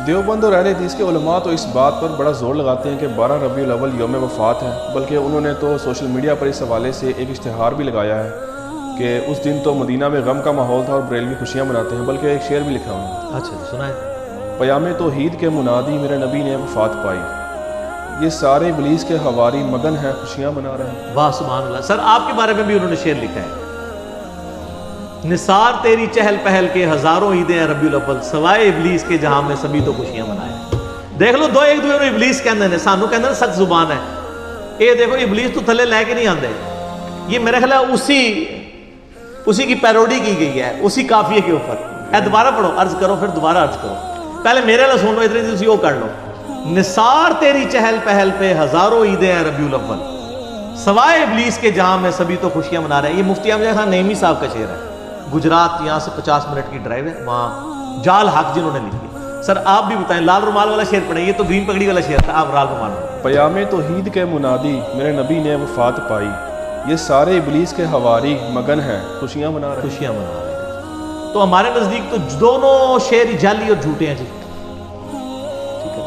دیوبند اور اہل حدیث کے علماء تو اس بات پر بڑا زور لگاتے ہیں کہ 12 ربیع الاول یوم وفات ہے، بلکہ انہوں نے تو سوشل میڈیا پر اس حوالے سے ایک اشتہار بھی لگایا ہے کہ اس دن تو مدینہ میں غم کا ماحول تھا اور بریلوی خوشیاں مناتے ہیں، بلکہ ایک شعر بھی لکھا ہوا ہے۔ اچھا سنائیں۔ پیام توحید کے منادی میرے نبی نے وفات پائی، یہ سارے ابلیس کے حواری مگن ہیں خوشیاں منا رہے ہیں۔ واہ سبحان اللہ۔ سر آپ کے بارے میں بھی انہوں نے شعر لکھا ہے، نثار تیری چہل پہل کے ہزاروں عیدیں ہیں ربیع الاول، سوائے ابلیس کے جہاں میں سبھی تو خوشیاں منائے۔ دیکھ لو دو ایک دوسرے کو ابلیس کہندے نے، سانو کہندے نے سخت زبان ہے، اے دیکھو ابلیس تو تھلے لے کے نہیں آندے، یہ میرے خیال ہے اسی کی پیروڈی کی گئی ہے اسی قافیے کے اوپر۔ اے دوبارہ پڑھو، عرض کرو پھر دوبارہ عرض کرو، پہلے میرے لئے سن لو، اتنی تسی وہ کر لو۔ نثار تیری چہل پہل پہ ہزاروں عیدیں ہیں ربیع الاول، سوائے ابلیس کے جہاں میں سبھی تو خوشیاں منا رہے ہیں۔ یہ مفتی احمد خان نعیمی صاحب کا شعر ہے، گجرات، یہاں سے 50 منٹ کی ڈرائیو ہے، وہاں جال حق جنہوں نے لکھی۔ سر آپ بھی بتائیں، لال رومال والا شعر پڑھیں، یہ تو گرین پگڑی والا شعر تھا، آپ لال رومال پڑھیں۔ پیام توحید کے منادی میرے نبی نے وفات پائی، یہ سارے ابلیس کے حواری مگن ہیں خوشیاں منا رہے ہیں۔ خوشیاں منا رہے ہیں۔ تو ہمارے نزدیک تو دونوں شعر جعلی اور جھوٹے ہیں جی، ٹھیک ہے؟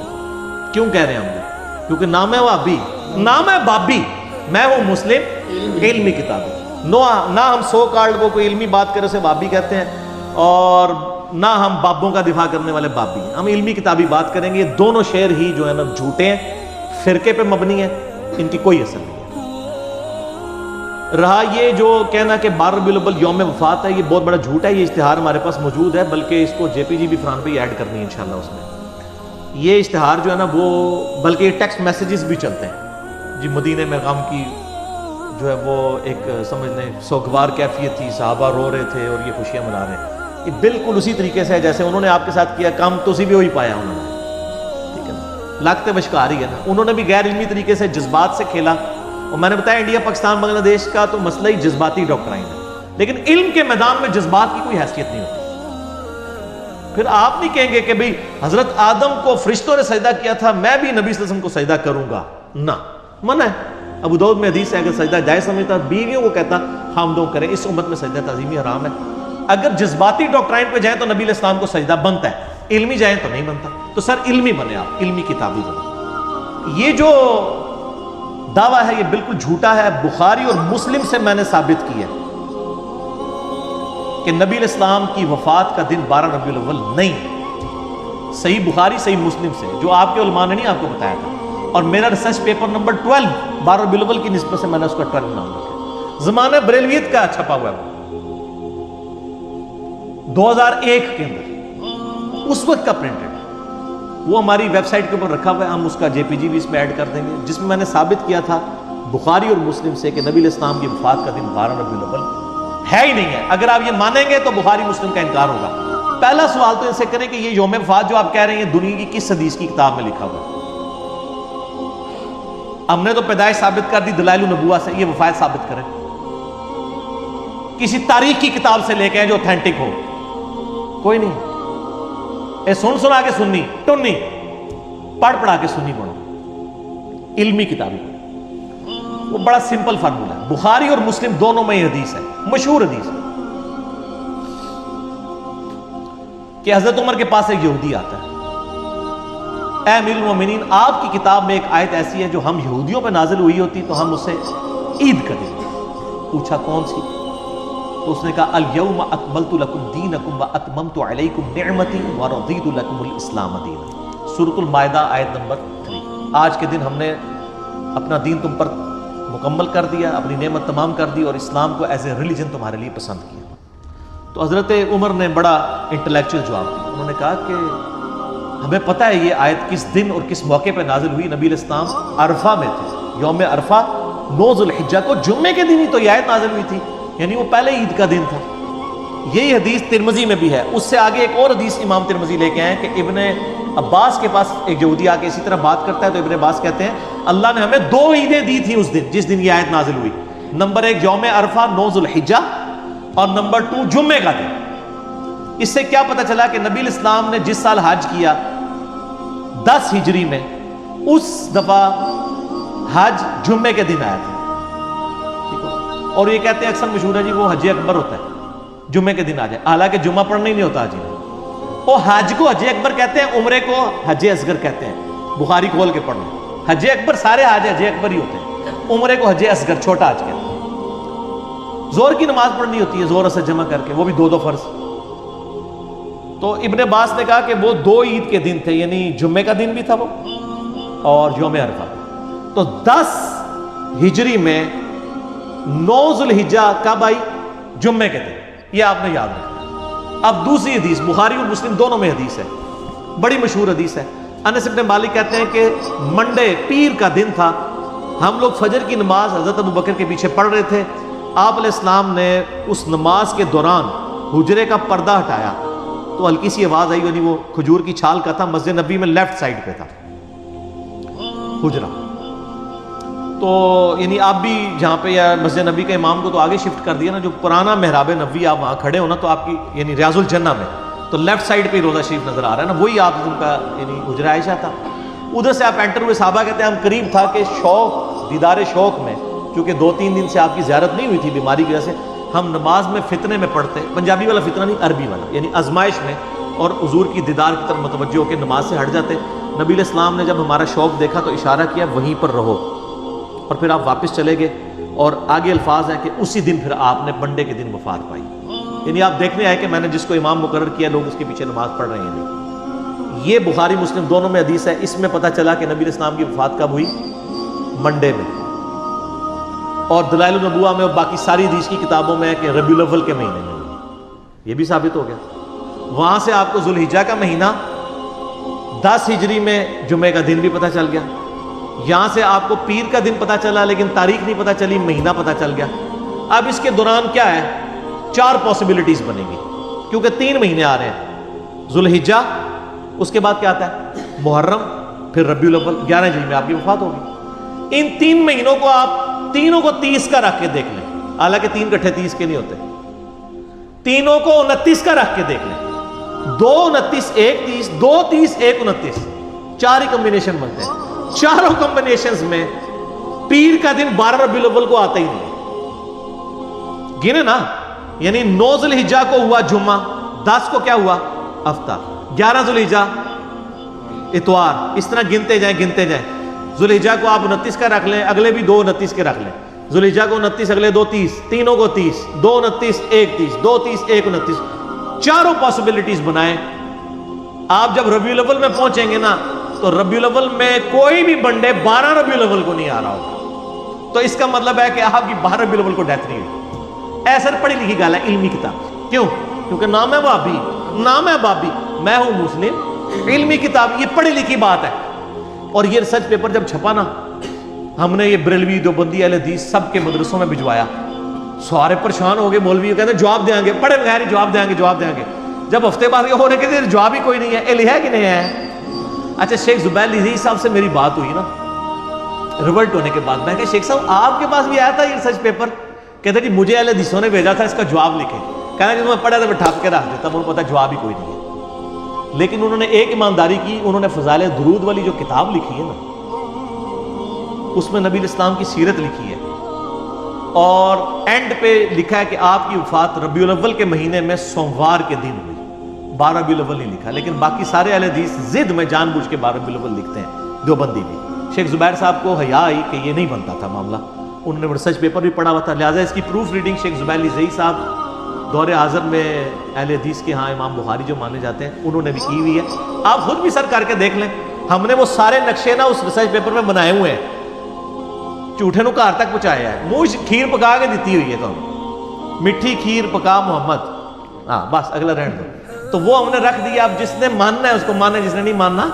کیوں کہہ رہے ہیں ہم یہ؟ کیونکہ نام ہے وہابی، نام ہے بابی، میں ہوں مسلم علمی کتابی، نہ ہم سو کارڈ وہ کوئی علمی بات کرے اسے بابی کہتے ہیں، اور نہ ہم بابوں کا دفاع کرنے والے بابی ہیں، ہم علمی کتابی بات کریں گے۔ یہ دونوں شعر ہی جو ہے نا جھوٹے ہیں، فرقے پہ مبنی ہیں، ان کی کوئی اثر نہیں ہے۔ رہا یہ جو کہنا کہ 12 ربیع الاول یوم وفات ہے، یہ بہت بڑا جھوٹ ہے، یہ اشتہار ہمارے پاس موجود ہے، بلکہ اس کو جے پی جی بھی فرحان پہ ایڈ کرنی ہے انشاءاللہ اس میں۔ یہ اشتہار جو ہے نا وہ، بلکہ یہ ٹیکسٹ میسیجز بھی چلتے ہیں جی، مدینے میں غم کی جو ہے وہ ایک سمجھ لیں سوگوار کیفیت تھی، صحابہ رو رہے تھے اور یہ خوشیاں منا رہے ہیں۔ یہ بالکل اسی طریقے سے ہے جیسے انہوں نے آپ کے ساتھ کیا کام، تو اسی بھی وہی پایا انہوں نے، ٹھیک ہے نا؟ لگتے بشکار ہی ہے نا، انہوں نے بھی غیر علمی طریقے سے جذبات سے کھیلا، اور میں نے بتایا انڈیا پاکستان بنگلہ دیش کا تو مسئلہ ہی جذباتی ڈاکٹرائن ہے، لیکن علم کے میدان میں جذبات کی کوئی حیثیت نہیں ہوتی۔ پھر آپ نہیں کہیں گے کہ بھئی حضرت آدم کو فرشتوں نے سجدہ کیا تھا، میں بھی نبی صلی اللہ علیہ وسلم کو سجدہ کروں گا، نہ، منع ہے۔ ابو داؤد میں حدیث ہے، اگر سجدہ جائز سمجھتا بیویوں کو کہتا حامدوں کریں، اس امت میں سجدہ تعظیمی حرام ہے۔ اگر جذباتی ڈاکٹرائن پہ جائیں تو نبی علیہ السلام کو سجدہ بنتا ہے، علمی جائیں تو نہیں بنتا۔ تو سر علمی بنے، آپ علمی کتابی بنے۔ یہ جو دعویٰ ہے یہ بالکل جھوٹا ہے، بخاری اور مسلم سے میں نے ثابت کیا کہ نبی علیہ السلام کی وفات کا دن 12 ربیع الاول نہیں ہے، صحیح بخاری صحیح مسلم سے، جو آپ کے علماء نے نہیں آپ کو بتایا تھا، اور میرا ریسرچ پیپر نمبر 12 12 ربیع الاول کی نسبت سے میں نے اس کا 12 نام رکھا، زمانہ بریلویت کا چھپا ہوا ہے، 2001 کے اندر اس وقت کا پرنٹڈ، وہ ہماری ویب سائٹ کے اوپر رکھا ہوا ہے، ہم اس کا جے پی جی بھی اس میں ایڈ کر دیں گے، جس میں میں نے ثابت کیا تھا بخاری اور مسلم سے کہ نبی علیہ السلام کی وفات کا دن 12 ربیع الاول ہے ہی نہیں ہے۔ اگر آپ یہ مانیں گے تو بخاری مسلم کا انکار ہوگا۔ پہلا سوال تو ان سے کریں کہ یہ یوم وفات جو آپ کہہ رہے ہیں دنیا کی کس حدیث کی کتاب میں لکھا ہوا ہے؟ ہم نے تو پیدائش ثابت کر دی دلائل النبوہ سے، یہ وفات ثابت کریں کسی تاریخ کی کتاب سے لے کے جو اوتھینٹک ہو، کوئی نہیں۔ اے سنا کے سننی ٹنی، پڑھ پڑھا کے سننی پڑھو، علمی کتابی وہ بڑا سمپل فارمولہ ہے۔ بخاری اور مسلم دونوں میں یہ حدیث ہے، مشہور حدیث ہے کہ حضرت عمر کے پاس ایک یہودی آتا ہے، اے امیر المومنین آپ کی کتاب میں ایک آیت ایسی ہے جو ہم یہودیوں پہ نازل ہوئی ہوتی تو ہم اسے عید کر دیں گے۔ پوچھا کون سی؟ تو اس نے کہا الیوم اکملت لکم دینکم واتممت علیکم نعمتی ورضیت لکم الاسلام دینا، سورۃ المائدہ آیت نمبر 3۔ آج کے دن ہم نے اپنا دین تم پر مکمل کر دیا، اپنی نعمت تمام کر دی اور اسلام کو ایز اے ریلیجن تمہارے لیے پسند کیا۔ تو حضرت عمر نے بڑا انٹلیکچوئل جواب دیا، انہوں نے کہا کہ ہمیں پتہ ہے یہ آیت کس دن اور کس موقع پہ نازل ہوئی، نبی علیہ السلام عرفہ میں تھے، یوم عرفہ 9 ذو الحجہ کو جمعے کے دن ہی تو یہ آیت نازل ہوئی تھی، یعنی وہ پہلے عید کا دن تھا۔ یہی حدیث ترمذی میں بھی ہے، اس سے آگے ایک اور حدیث امام ترمذی لے کے آئے کہ ابن عباس کے پاس ایک یہودی آ کے اسی طرح بات کرتا ہے، تو ابن عباس کہتے ہیں اللہ نے ہمیں 2 عیدیں دی تھیں اس دن جس دن یہ آیت نازل ہوئی، نمبر 1 یوم عرفہ 9 ذو الحجہ، اور نمبر 2 جمعے کا دن۔ اس سے کیا پتہ چلا کہ نبی علیہ السلام نے جس سال حج کیا 10 ہجری میں، اس دفعہ حج جمعے کے دن آیا تھا، اور یہ کہتے ہیں اکثر مشہور ہے جی وہ حج اکبر ہوتا ہے، جمعے کے دن آ جائے، حالانکہ جمعہ پڑھنا ہی نہیں ہوتا حج میں، وہ حج کو حج اکبر کہتے ہیں, عمرے کو حج اصغر کہتے ہیں. بخاری کھول کے پڑھ لیں, حج اکبر سارے حج اکبر ہی ہوتے ہیں, عمرے کو حج اصغر چھوٹا حج کہتے ہیں. زور کی نماز پڑھنی ہوتی ہے زور اثر جمع کر کے, وہ بھی 2 فرض. تو ابن عباس نے کہا کہ وہ 2 عید کے دن تھے, یعنی جمعے کا دن بھی تھا وہ اور یوم عرفہ. تو 10 ہجری میں 9 ذوالحجہ کب آئی؟ جمعے کے دن. یہ آپ نے یاد رکھنا. اب دوسری حدیث, بخاری اور مسلم دونوں میں حدیث ہے, بڑی مشہور حدیث ہے. انس بن مالک کہتے ہیں کہ منڈے پیر کا دن تھا, ہم لوگ فجر کی نماز حضرت ابوبکر کے پیچھے پڑھ رہے تھے. آپ علیہ السلام نے اس نماز کے دوران حجرے کا پردہ ہٹایا تو ہلکی سی آواز آئی, یعنی وہ کھجور کی چھال کا تھا, مسجد نبی میں لیفٹ سائڈ پہ تھا حجرہ. تو یعنی آپ بھی جہاں پہ یا مسجد نبی کا امام کو تو آگے شفٹ کر دیا نا, جو پرانا محراب نبوی آپ وہاں کھڑے ہو نا, تو آپ کی یعنی ریاض الجنہ میں تو لیفٹ سائڈ پہ روضہ شریف نظر آ رہا ہے نا, وہی آپ ان کا یعنی حجرہ عائشہ تھا. ادھر سے آپ انٹر ہوئے, صحابہ کہتے ہیں ہم قریب تھا کہ شوق دیدار شوق میں, کیونکہ 2-3 دن سے آپ کی زیارت نہیں ہوئی تھی بیماری کی وجہ سے, ہم نماز میں فتنے میں پڑھتے, پنجابی والا فتنہ نہیں عربی والا, یعنی آزمائش میں, اور حضور کی دیدار کی طرف متوجہ ہو کے نماز سے ہٹ جاتے. نبی علیہ السلام نے جب ہمارا شوق دیکھا تو اشارہ کیا وہیں پر رہو, اور پھر آپ واپس چلے گئے. اور آگے الفاظ ہیں کہ اسی دن پھر آپ نے منڈے کے دن وفات پائی. یعنی آپ دیکھنے آئے کہ میں نے جس کو امام مقرر کیا لوگ اس کے پیچھے نماز پڑھ رہے ہیں نہیں. یہ بخاری مسلم دونوں میں حدیث ہے. اس میں پتہ چلا کہ نبی علیہ السلام کی وفات کب ہوئی؟ منڈے میں. اور دلائل النبوہ میں اور باقی ساری حدیث کی کتابوں میں ہے کہ ربیع الاول کے مہینے میں ہوئی. یہ بھی ثابت ہو گیا. وہاں سے آپ کو ذوالحجہ کا مہینہ 10 ہجری میں جمعے کا دن بھی پتہ چل گیا. یہاں سے آپ کو پیر کا دن پتہ چلا, لیکن تاریخ نہیں پتہ چلی, مہینہ پتہ چل گیا. اب اس کے دوران کیا ہے, 4 پاسبلٹیز بنے گی, کیونکہ 3 مہینے آ رہے ہیں. ذوالحجہ, اس کے بعد کیا آتا ہے محرم, پھر ربیع الاول, 11 ہجری میں آپ کی وفات ہوگی. ان 3 مہینوں کو آپ تینوں کو 30 کا رکھ کے دیکھ لیں, حالانکہ 3 کٹھے 30 کے نہیں ہوتے, تینوں کو 29 کا رکھ کے دیکھ لیں. 2 29 1 30, 2 30 1 29, 4 ہی کمبینیشن بنتے ہیں. چاروں کمبینیشنز میں پیر کا دن 12 ربیع الاول کو آتا ہی نہیں. گنے نا, یعنی 9 ذوالحجہ کو ہوا جمعہ, 10 کو کیا ہوا ہفتہ, 11 ذوالحجہ اتوار, اس طرح گنتے جائیں گنتے جائیں. ذوالحجہ کو آپ 29 کا رکھ لیں, اگلے بھی 2 29 کے رکھ لیں. ذوالحجہ کو 29, اگلے 2 30, تینوں کو 30, 2 29 1 30, 2 30 1 29, چاروں پاسبلٹیز بنائیں. آپ جب ربیع الاول میں پہنچیں گے نا, تو ربیع الاول میں کوئی بھی بنڈے 12 ربیع الاول کو نہیں آ رہا ہوگا. تو اس کا مطلب ہے کہ آپ کی 12 ربیع الاول کو ڈیتھ نہیں ہوئی. ایسا پڑھی لکھی گال ہے, علمی کتاب. کیوں؟ کیونکہ نام ہے بابی, نام ہے بابی, میں ہوں مسلم, علمی کتاب, یہ پڑھی لکھی بات ہے. اور یہ ریسرچ پیپر جب چھپا نا, ہم نے یہ بریلوی دیوبندی اہل حدیث سب کے مدرسوں میں بھجوایا. سارے پریشان ہو گئے, مولوی کہتے ہیں جواب دیں گے, پڑھے بغیر جواب دیں گے, جواب دیں گے. جب ہفتے بعد یہ ہونے کے دن جواب ہی کوئی نہیں ہے, اہل ہے کہ نہیں ہے. اچھا, شیخ زبیر لذیذ صاحب سے میری بات ہوئی نا ریورٹ ہونے کے بعد, میں کہ شیخ صاحب آپ کے پاس بھی آیا تھا یہ ریسرچ پیپر؟ کہتے جی مجھے اہل حدیثوں نے بھیجا تھا, اس کا جواب لکھیں. کہنا کہ میں پڑھا تھا, میں ٹھاپ کے رکھ دیتا, مجھے پتا جواب ہی کوئی نہیں ہے. لیکن انہوں نے ایک ایمانداری کی, انہوں نے فضائل درود والی جو کتاب لکھی ہے نا, اس میں نبی علیہ السلام کی سیرت لکھی ہے, اور اینڈ پہ لکھا ہے کہ آپ کی وفات ربیع الاول کے مہینے میں سوموار کے دن ہوئی. 12 ربیع الاول نہیں لکھا, لیکن باقی سارے اہل حدیث ضد میں جان بوجھ کے 12 ربیع الاول لکھتے ہیں, دیوبندی بھی. شیخ زبیر صاحب کو حیا آئی کہ یہ نہیں بنتا تھا معاملہ, انہوں نے ریسرچ پیپر بھی پڑھا ہوا تھا, لہٰذا اس کی پروف ریڈنگ شیخ زبیر لذیذ صاحب دور حاضر میں اہل حدیث کے ہاں امام بخاری جو مانے جاتے ہیں, انہوں نے بھی کی ہوئی ہے. آپ خود بھی سر کر کے دیکھ لیں, ہم نے وہ سارے نقشے نا اس ریسرچ پیپر میں بنائے ہوئے ہیں, جھوٹے نو گھر تک پہنچایا ہے. منہ کھیر پکا کے دیتی ہوئی ہے, تو میٹھی کھیر پکا محمد, ہاں بس اگلا رہن دو. تو وہ ہم نے رکھ دیا, اب جس نے ماننا ہے اس کو مانے, جس نے نہیں ماننا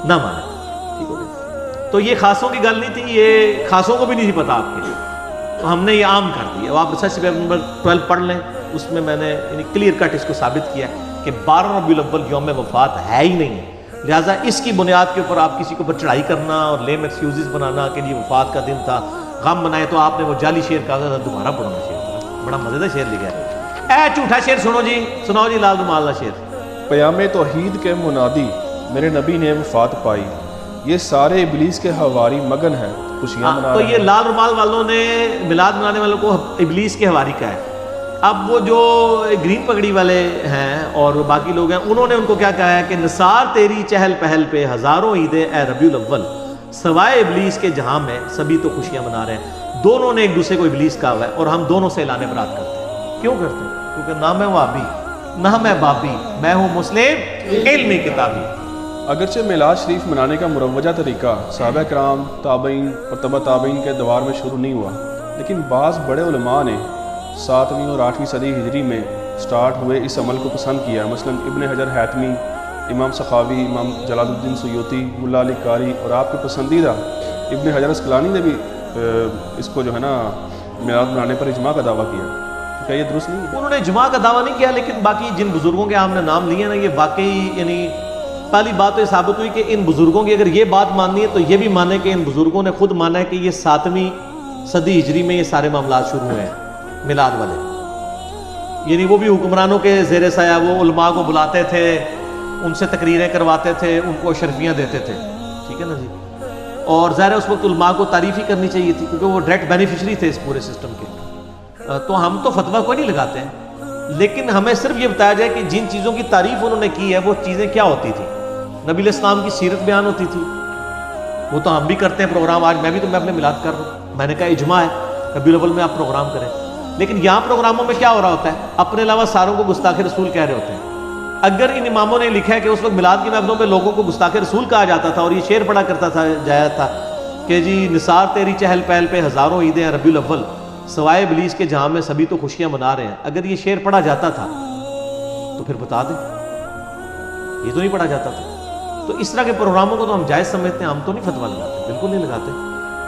نہ مانے. ٹھیک ہو گیا. تو یہ خاصوں کی گل نہیں تھی, یہ خاصوں کو بھی نہیں تھی پتا آپ کے, تو ہم نے یہ عام کر دیا. آپ ریسرچ پیپر نمبر 12 پڑھ لیں, اس میں میں نے کلیئر کٹ اس کو ثابت کیا کہ 12 ربیع الاول یوم وفات ہے ہی نہیں ہے. لہٰذا اس کی بنیاد کے اوپر آپ کسی کے اوپر چڑھائی کرنا اور لیم ایکسکیوزز بنانا کہ یہ وفات کا دن تھا, غم بنائے, تو آپ نے وہ جعلی شعر کہا تھا, دوبارہ پڑھنا شعر, بڑا مزیدار شعر لکھا ہے. اے جھوٹا شعر سنو جی, سناؤ جی لال رومال کا شعر. پیام توحید کے منادی میرے نبی نے وفات پائی, یہ سارے ابلیس کے حواری مگن ہیں خوشیاں منا تو رہے یہ ہیں. لال رومال والوں نے میلاد منانے والوں کو ابلیس کے حواری کا ہے. اب وہ جو گرین پگڑی والے ہیں اور باقی لوگ ہیں، انہوں نے ان کو کیا کہا ہے کہ نثار تیری چہل پہل پہ ہزاروں عیدیں اے ربیع الاول، سوائے ابلیس کے جہاں میں سبھی تو خوشیاں منا رہے ہیں۔ دونوں نے ایک دوسرے کو ابلیس کہا ہوا ہے اور ہم دونوں سے اعلان برات کرتے ہیں۔ کیوں کرتے ہیں؟ کیونکہ نہ میں وہابی نہ میں بابی، میں ہوں مسلم علمی کتابی۔ اگرچہ میلاد شریف منانے کا مروجہ طریقہ صحابہ کرام، تابعین اور تبع تابعین کے دوار میں شروع نہیں ہوا، لیکن بعض بڑے علماء نے 7ویں اور 8ویں صدی ہجری میں سٹارٹ ہوئے اس عمل کو پسند کیا۔ مثلا ابن حجر حیتمی، امام سخاوی، امام جلال الدین سیوطی، ملا علی قاری اور آپ کے پسندیدہ ابن حجر اسقلانی نے بھی اس کو جو ہے نا میلاد منانے پر اجماع کا دعویٰ کیا۔ تو کیا یہ درست نہیں ہے؟ انہوں نے اجماع کا دعویٰ نہیں کیا، لیکن باقی جن بزرگوں کے آپ نے نام لیے نا، یہ واقعی یعنی پہلی بات تو یہ ثابت ہوئی کہ ان بزرگوں کی اگر یہ بات ماننی ہے تو یہ بھی مانے کہ ان بزرگوں نے خود مانا ہے کہ یہ 7ویں صدی ہجری میں یہ سارے معاملات شروع ہوئے ہیں میلاد والے۔ یعنی وہ بھی حکمرانوں کے زیر سایہ وہ علماء کو بلاتے تھے، ان سے تقریریں کرواتے تھے، ان کو شرفیاں دیتے تھے، ٹھیک ہے نا جی۔ اور ظاہر ہے اس وقت علماء کو تعریف ہی کرنی چاہیے تھی کیونکہ وہ ڈائریکٹ بینیفیشری تھے اس پورے سسٹم کے۔ تو ہم تو فتویٰ کوئی نہیں لگاتے ہیں، لیکن ہمیں صرف یہ بتایا جائے کہ جن چیزوں کی تعریف انہوں نے کی ہے وہ چیزیں کیا ہوتی تھی۔ نبی علیہ السلام کی سیرت بیان ہوتی تھی، وہ تو ہم بھی کرتے ہیں پروگرام، آج میں بھی تو میں اپنے میلاد کر رہا ہوں، میں نے کہا اجماع ہے ربیع الاول میں آپ پروگرام کریں۔ لیکن یہاں پروگراموں میں کیا ہو رہا ہوتا ہے؟ اپنے علاوہ ساروں کو گستاخ رسول کہہ رہے ہوتے ہیں۔ اگر ان اماموں نے لکھا ہے کہ اس وقت میلاد کی محفلوں میں لوگوں کو گستاخ رسول کہا جاتا تھا اور یہ شعر پڑھا کرتا تھا جایا تھا کہ جی نثار تیری چہل پہل پہ ہزاروں عیدیں ہیں ربیع الاول، سوائے ابلیس کے جہاں میں سبھی تو خوشیاں منا رہے ہیں، اگر یہ شعر پڑھا جاتا تھا تو پھر بتا دیں، یہ تو نہیں پڑھا جاتا تھا۔ تو اس طرح کے پروگراموں کو تو ہم جائز سمجھتے ہیں، ہم تو نہیں فتویٰ لگاتے، بالکل نہیں لگاتے۔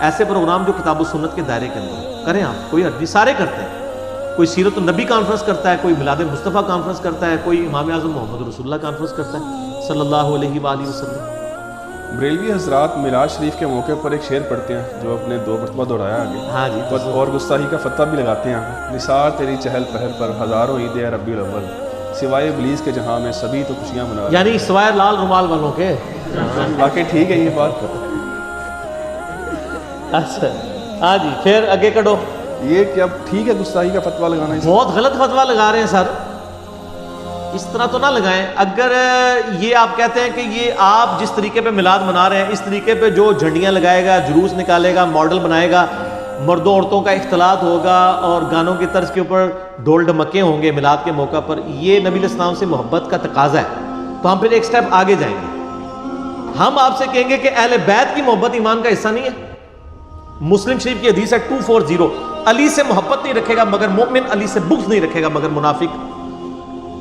ایسے پروگرام جو کتاب و سنت کے دائرے کے اندر کریں آپ، کوئی حرج نہیں، سارے کرتے ہیں۔ کوئی سیرت النبی کانفرنس کرتا ہے، کوئی میلاد مصطفیٰ کانفرنس کرتا ہے، کوئی امام اعظم محمد رسول اللہ کانفرنس کرتا ہے صلی اللہ علیہ وآلہ وسلم۔ بریلوی حضرات میلاد شریف کے موقع پر ایک شعر پڑھتے ہیں جو اپنے 2 مرتبہ دہرایا آگے، ہاں جی، اور گستاخی کا فتویٰ بھی لگاتے ہیں۔ نثار تیری چہل پہل پر ہزاروں عیدیں ہیں ربیع الاول، سوائے ابلیس کے جہاں میں سبھی تو خوشیاں منا رہے ہیں۔ یعنی سوائے لال رومال والوں کے۔ واقعی ٹھیک ہے یہ بات۔ اچھا ہاں جی، پھر آگے کڑو۔ یہ کہ اب ٹھیک ہے گستاخی کا فتویٰ لگانا اس بہت غلط فتویٰ لگا رہے ہیں سر، اس طرح تو نہ لگائیں۔ اگر یہ آپ کہتے ہیں کہ یہ آپ جس طریقے پہ میلاد منا رہے ہیں اس طریقے پہ جو جھنڈیاں لگائے گا، جلوس نکالے گا، ماڈل بنائے گا، مردوں عورتوں کا اختلاط ہوگا اور گانوں کی طرز کے اوپر ڈول ڈمکے ہوں گے میلاد کے موقع پر، یہ نبی علیہ السلام سے محبت کا تقاضا ہے، تو ہم پھر ایک سٹیپ آگے جائیں گے۔ ہم آپ سے کہیں گے کہ اہل بیت کی محبت ایمان کا حصہ نہیں ہے۔ مسلم شریف کی حدیث ہے 240، علی سے محبت نہیں رکھے گا مگر مومن، علی سے بغض نہیں رکھے گا مگر منافق۔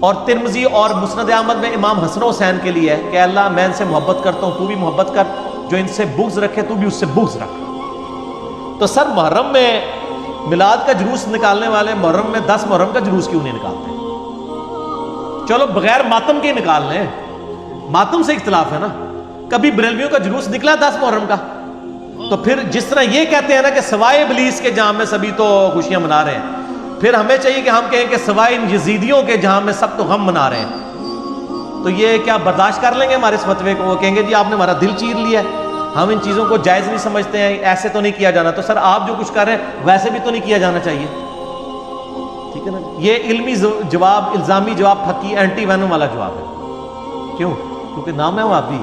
اور ترمذی اور مسند احمد میں امام حسن و حسین کے لیے ہے کہ اللہ میں ان سے محبت کرتا ہوں، تو بھی محبت کر، جو ان سے بغض رکھے تو بھی اس سے بغض رکھ۔ تو سر محرم میں میلاد کا جلوس نکالنے والے محرم میں 10 محرم کا جلوس کیوں نہیں نکالتے؟ چلو بغیر ماتم کے نکال لیں، ماتم سے اختلاف ہے نا۔ کبھی بریلویوں کا جلوس نکلا 10 محرم کا؟ تو پھر جس طرح یہ کہتے ہیں نا کہ سوائے ابلیس کے جہاں میں سبھی تو خوشیاں منا رہے ہیں، پھر ہمیں چاہیے کہ ہم کہیں کہ سوائے ان یزیدیوں کے جہاں میں سب تو غم منا رہے ہیں۔ تو یہ کیا برداشت کر لیں گے ہمارے اس فتوے کو؟ وہ کہیں گے جی آپ نے ہمارا دل چیر لیا ہے، ہم ان چیزوں کو جائز نہیں سمجھتے ہیں، ایسے تو نہیں کیا جانا۔ تو سر آپ جو کچھ کر رہے ہیں ویسے بھی تو نہیں کیا جانا چاہیے، ٹھیک ہے نا۔ یہ علمی جواب، الزامی جواب، پھکی اینٹی وینم والا جواب ہے۔ کیوں؟ کیونکہ نام ہے وابی،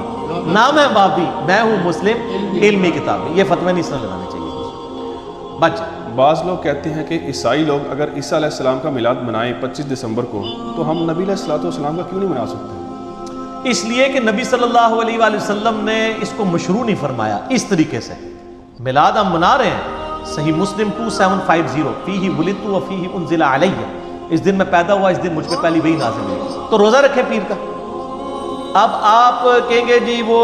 نام ہے وابی، میں ہوں مسلم علمی کتابی۔ یہ فتوے نہیں اس طرح لگانے چاہیے بچ۔ بعض لوگ کہتے ہیں کہ عیسائی لوگ اگر عیسیٰ علیہ السلام کا میلاد منائیں 25 دسمبر کو، تو ہم نبی علیہ السلام کا کیوں نہیں منا سکتے؟ اس لیے کہ نبی صلی اللہ علیہ وآلہ وسلم نے اس کو مشروع نہیں فرمایا اس طریقے سے۔ میلاد ہم منا رہے ہیں، صحیح مسلم 2750، فیہ ولدت و فیہ انزل علیہ، اس دن میں پیدا ہوا، اس دن مجھ پہ پہلی وحی نازل ہوئی، تو روزہ رکھے پیر کا۔ اب آپ کہیں گے جی وہ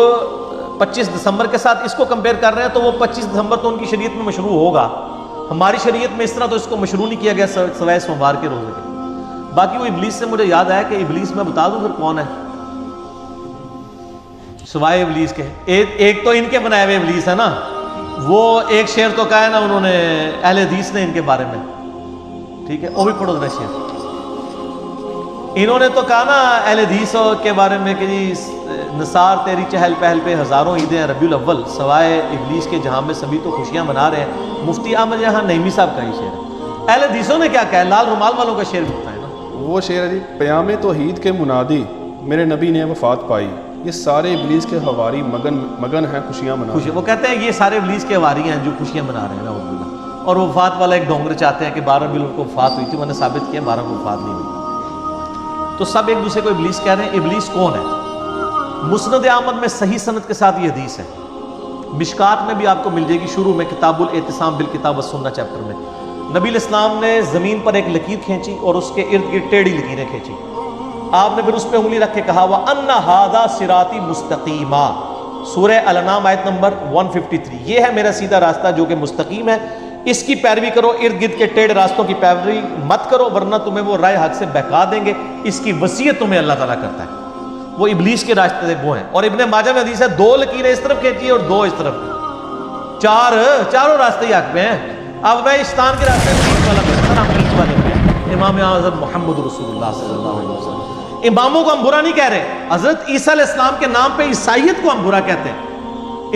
25 دسمبر کے ساتھ اس کو کمپیئر کر رہے ہیں، تو وہ 25 دسمبر تو ان کی شریعت میں مشروع ہوگا، ہماری شریعت میں اس طرح تو اس کو مشروع نہیں کیا گیا سوائے سوموار کے روزے کے۔ باقی وہ ابلیس سے مجھے یاد آیا کہ ابلیس میں بتا دوں پھر کون ہے سوائے ابلیس کے؟ ایک تو ان کے بنائے ہوئے ابلیس ہے نا، وہ ایک شعر تو کہا ہے نا انہوں نے اہل حدیث نے ان کے بارے میں، ٹھیک ہے، وہ بھی پڑھو ذرا شعر۔ انہوں نے تو کہا نا اہل حدیث کے بارے میں کہ جی نثار تیری چہل پہل پہ ہزاروں عیدیں ہیں ربیع الاول، سوائے ابلیس کے جہاں میں سبھی تو خوشیاں منا رہے ہیں۔ مفتی احمد جہاں نعیمی صاحب کا ہی شعر ہے۔ اہل حدیثوں نے کیا کہا؟ لال رومال والوں کا شعر لکھتا ہے نا، وہ شعر ہے جی، پیام توحید کے منادی میرے نبی نے وفات پائی، یہ سارے ابلیس کے حواری مگن ہیں خوشیاں منا۔ خوشی، وہ کہتے ہیں یہ سارے ابلیس کے حواری ہیں جو خوشیاں منا رہے ہیں نا، عزباللہ۔ اور وفات والا ایک ڈونگر چاہتے ہیں کہ 12 ربیع الاول کو وفات ہوئی تھی، میں نے ثابت کیا 12 کو وفات نہیں ہوئی۔ تو سب ایک دوسرے کو ابلیس کہہ رہے ہیں۔ ابلیس کون ہے؟ مسند احمد میں صحیح سند کے ساتھ یہ حدیث ہے، مشکات میں بھی آپ کو مل جائے گی، شروع میں کتاب الاعتصام بالکتاب والسنہ چیپٹر میں نبی علیہ السلام نے زمین پر ایک لکیر کھینچی اور اس کے ارد گرد ٹیڑھی لکیریں کھینچی، آپ نے پھر اس پہ انگلی رکھ کے کہا وَأَنَّ هَذَا صِرَاطِ مُسْتَقِيمًا، سورہ الانعام آیت نمبر 153، یہ ہے میرا سیدھا راستہ جو کہ مستقیم ہے، اس کی پیروی کرو، ارد گرد کے ٹیڑھ راستوں کی پیروی مت کرو ورنہ تمہیں وہ رائے حق سے بہکا دیں گے۔ اس کی وصیت تمہیں اللہ تعالیٰ کرتا ہے، وہ ابلیس کے راستے سے وہ ہیں۔ اور ابن ماجہ میں حدیث ہے 2 لکیریں اس طرف کھینچی اور 2 اس طرف، چاروں راستے ہی حق میں ہیں۔ اب میں استان کے راستے میں بیچ والا بہتر، ہم بیچ والے میں امام اعظم محمد رسول اللہ صلی اللہ علیہ وسلم۔ اماموں کو ہم برا نہیں کہہ رہے، حضرت عیسیٰ علیہ السلام کے نام پہ عیسائیت کو ہم برا کہتے ہیں،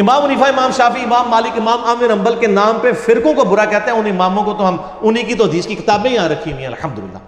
امام حنیفہ، امام شافعی، امام مالک، امام احمد بن حنبل کے نام پہ فرقوں کو برا کہتے ہیں، ان اماموں کو تو ہم انہی کی تو حدیث کی کتابیں یہاں رکھی ہوئی ہیں الحمدللہ۔